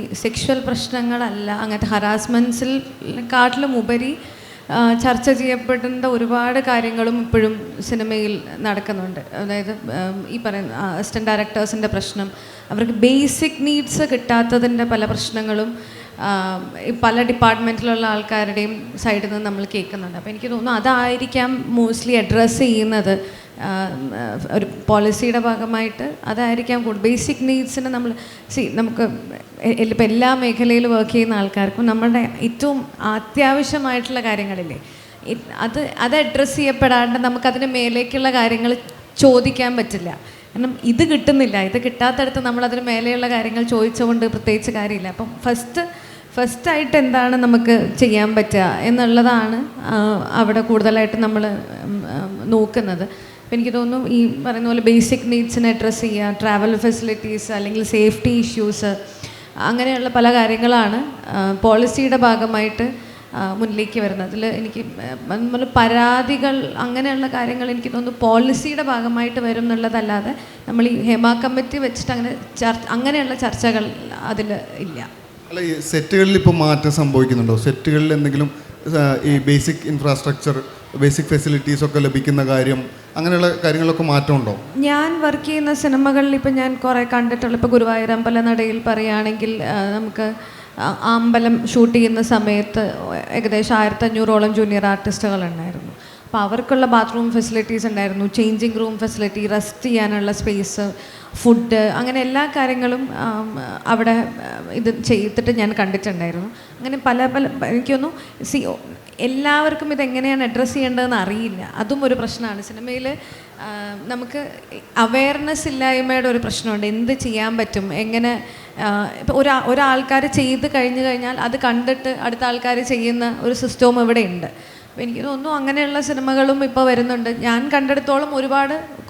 Sexual പ്രശ്നങ്ങളല്ല, അങ്ങനത്തെ ഹറാസ്മെൻറ്റ്സിൽ കാട്ടിലും ഉപരി ചർച്ച ചെയ്യപ്പെടേണ്ട ഒരുപാട് കാര്യങ്ങളും ഇപ്പോഴും സിനിമയിൽ നടക്കുന്നുണ്ട്. അതായത് ഈ പറയുന്ന അസിസ്റ്റൻറ്റ് ഡയറക്ടേഴ്സിൻ്റെ പ്രശ്നം, അവർക്ക് ബേസിക് നീഡ്സ് കിട്ടാത്തതിൻ്റെ പല പ്രശ്നങ്ങളും പല ഡിപ്പാർട്ട്മെൻറ്റിലുള്ള ആൾക്കാരുടെയും സൈഡിൽ നിന്ന് നമ്മൾ കേൾക്കുന്നുണ്ട്. അപ്പോൾ എനിക്ക് തോന്നുന്നു അതായിരിക്കാം മോസ്റ്റ്ലി അഡ്രസ്സ് ചെയ്യുന്നത്. ഒരു പോളിസിയുടെ ഭാഗമായിട്ട് അതായിരിക്കാം കൂടുതൽ. ബേസിക് നീഡ്സിന് നമുക്ക് ഇപ്പം എല്ലാ മേഖലയിൽ വർക്ക് ചെയ്യുന്ന ആൾക്കാർക്കും നമ്മളുടെ ഏറ്റവും അത്യാവശ്യമായിട്ടുള്ള കാര്യങ്ങളില്ലേ, അത് അഡ്രസ്സ് ചെയ്യപ്പെടാണ്ട് നമുക്കതിന് മേലേക്കുള്ള കാര്യങ്ങൾ ചോദിക്കാൻ പറ്റില്ല. കാരണം ഇത് കിട്ടുന്നില്ല, ഇത് കിട്ടാത്തടത്ത് നമ്മളതിന് മേലെയുള്ള കാര്യങ്ങൾ ചോദിച്ചുകൊണ്ട് പ്രത്യേകിച്ച് കാര്യമില്ല. അപ്പം ഫസ്റ്റായിട്ട് എന്താണ് നമുക്ക് ചെയ്യാൻ പറ്റുക എന്നുള്ളതാണ് അവിടെ കൂടുതലായിട്ട് നമ്മൾ നോക്കുന്നത്. അപ്പം എനിക്ക് തോന്നുന്നു ഈ പറയുന്ന പോലെ ബേസിക് നീഡ്സിനെ അഡ്രസ്സ് ചെയ്യുക, ട്രാവൽ ഫെസിലിറ്റീസ് അല്ലെങ്കിൽ സേഫ്റ്റി ഇഷ്യൂസ്, അങ്ങനെയുള്ള പല കാര്യങ്ങളാണ് പോളിസിയുടെ ഭാഗമായിട്ട് മുന്നിലേക്ക് വരുന്നത്. അതിൽ എനിക്ക് നമ്മൾ പരാതികൾ അങ്ങനെയുള്ള കാര്യങ്ങൾ എനിക്ക് തോന്നുന്നു പോളിസിയുടെ ഭാഗമായിട്ട് വരും എന്നുള്ളതല്ലാതെ നമ്മൾ ഈ ഹേമ കമ്മിറ്റി വെച്ചിട്ട് അങ്ങനെയുള്ള ചർച്ചകൾ അതിൽ ഇല്ല. അല്ല, ഈ സെറ്റുകളിൽ ഇപ്പോൾ മാറ്റം സംഭവിക്കുന്നുണ്ടോ? സെറ്റുകളിൽ എന്തെങ്കിലും ഈ ബേസിക് ഇൻഫ്രാസ്ട്രക്ചർ, ബേസിക് ഫെസിലിറ്റീസ് ഒക്കെ ലഭിക്കുന്ന കാര്യം, അങ്ങനെയുള്ള കാര്യങ്ങളൊക്കെ മാറ്റമുണ്ടോ? ഞാൻ വർക്ക് ചെയ്യുന്ന സിനിമകളിൽ ഇപ്പം ഞാൻ കുറേ കണ്ടിട്ടുള്ള, ഇപ്പോൾ ഗുരുവായൂർ അമ്പലനടയിൽ പറയുകയാണെങ്കിൽ നമുക്ക് അമ്പലം ഷൂട്ട് ചെയ്യുന്ന സമയത്ത് ഏകദേശം 1500ഓളം ജൂനിയർ ആർട്ടിസ്റ്റുകളുണ്ടായിരുന്നു. അപ്പോൾ അവർക്കുള്ള ബാത്റൂം ഫെസിലിറ്റീസ് ഉണ്ടായിരുന്നു, ചേഞ്ചിങ് റൂം ഫെസിലിറ്റി, റെസ്റ്റ് ചെയ്യാനുള്ള സ്പേസ്, ഫുഡ്, അങ്ങനെ എല്ലാ കാര്യങ്ങളും അവിടെ ഇത് ചെയ്തിട്ട് ഞാൻ കണ്ടിട്ടുണ്ടായിരുന്നു. അങ്ങനെ പല എനിക്കൊന്നും എല്ലാവർക്കും ഇതെങ്ങനെയാണ് അഡ്രസ്സ് ചെയ്യേണ്ടതെന്ന് അറിയില്ല. അതും ഒരു പ്രശ്നമാണ്. സിനിമയിൽ നമുക്ക് അവെയർനെസ് ഇല്ലായ്മയുടെ ഒരു പ്രശ്നമുണ്ട്. എന്ത് ചെയ്യാൻ പറ്റും, എങ്ങനെ ഇപ്പോൾ ഒരാൾക്കാർ ചെയ്ത് കഴിഞ്ഞാൽ അത് കണ്ടിട്ട് അടുത്ത ആൾക്കാർ ചെയ്യുന്ന ഒരു സിസ്റ്റവും ഇവിടെ ഉണ്ട്. അപ്പോൾ എനിക്ക് തോന്നുന്നു അങ്ങനെയുള്ള സിനിമകളും ഇപ്പോൾ വരുന്നുണ്ട്. ഞാൻ കണ്ടെടുത്തോളം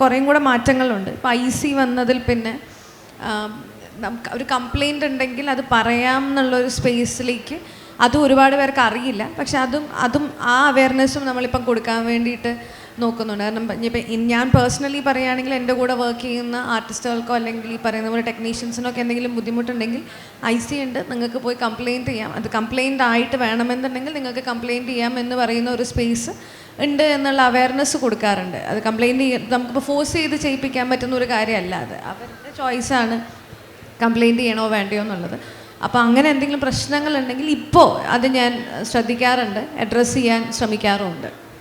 കുറേയും കൂടെ മാറ്റങ്ങളുണ്ട്. ഇപ്പോൾ IC വന്നതിൽ പിന്നെ നമുക്ക് ഒരു കംപ്ലയിൻ്റ് ഉണ്ടെങ്കിൽ അത് പറയാം എന്നുള്ളൊരു സ്പേസിലേക്ക് അതും ഒരുപാട് പേർക്ക് അറിയില്ല. പക്ഷെ അതും ആ അവെയർനെസ്സും നമ്മളിപ്പം കൊടുക്കാൻ വേണ്ടിയിട്ട് നോക്കുന്നുണ്ട്. കാരണം ഇപ്പം ഞാൻ പേഴ്സണലി പറയുകയാണെങ്കിൽ എൻ്റെ കൂടെ വർക്ക് ചെയ്യുന്ന ആർട്ടിസ്റ്റുകൾക്കോ അല്ലെങ്കിൽ ഈ പറയുന്ന പോലെ ടെക്നീഷ്യൻസിനൊക്കെ എന്തെങ്കിലും ബുദ്ധിമുട്ടുണ്ടെങ്കിൽ IC ഉണ്ട്, നിങ്ങൾക്ക് പോയി കംപ്ലയിൻറ്റ് ചെയ്യാം. അത് കംപ്ലയിൻ്റ് ആയിട്ട് വേണമെന്നുണ്ടെങ്കിൽ നിങ്ങൾക്ക് കംപ്ലയിൻറ്റ് ചെയ്യാം എന്ന് പറയുന്ന ഒരു സ്പേസ് ഉണ്ട് എന്നുള്ള അവെയർനെസ് കൊടുക്കാറുണ്ട്. അത് കംപ്ലയിൻറ്റ് നമുക്കിപ്പോൾ ഫോഴ്സ് ചെയ്ത് ചെയ്യിപ്പിക്കാൻ പറ്റുന്ന ഒരു കാര്യമല്ല. അത് അവരുടെ ചോയ്സാണ് കംപ്ലയിൻറ്റ് ചെയ്യണോ വേണ്ടയോ എന്നുള്ളത്. അപ്പോൾ അങ്ങനെ എന്തെങ്കിലും പ്രശ്നങ്ങളുണ്ടെങ്കിൽ ഇപ്പോൾ അത് ഞാൻ ശ്രദ്ധിക്കാറുണ്ട്, അഡ്രസ്സ് ചെയ്യാൻ ശ്രമിക്കാറുമുണ്ട്.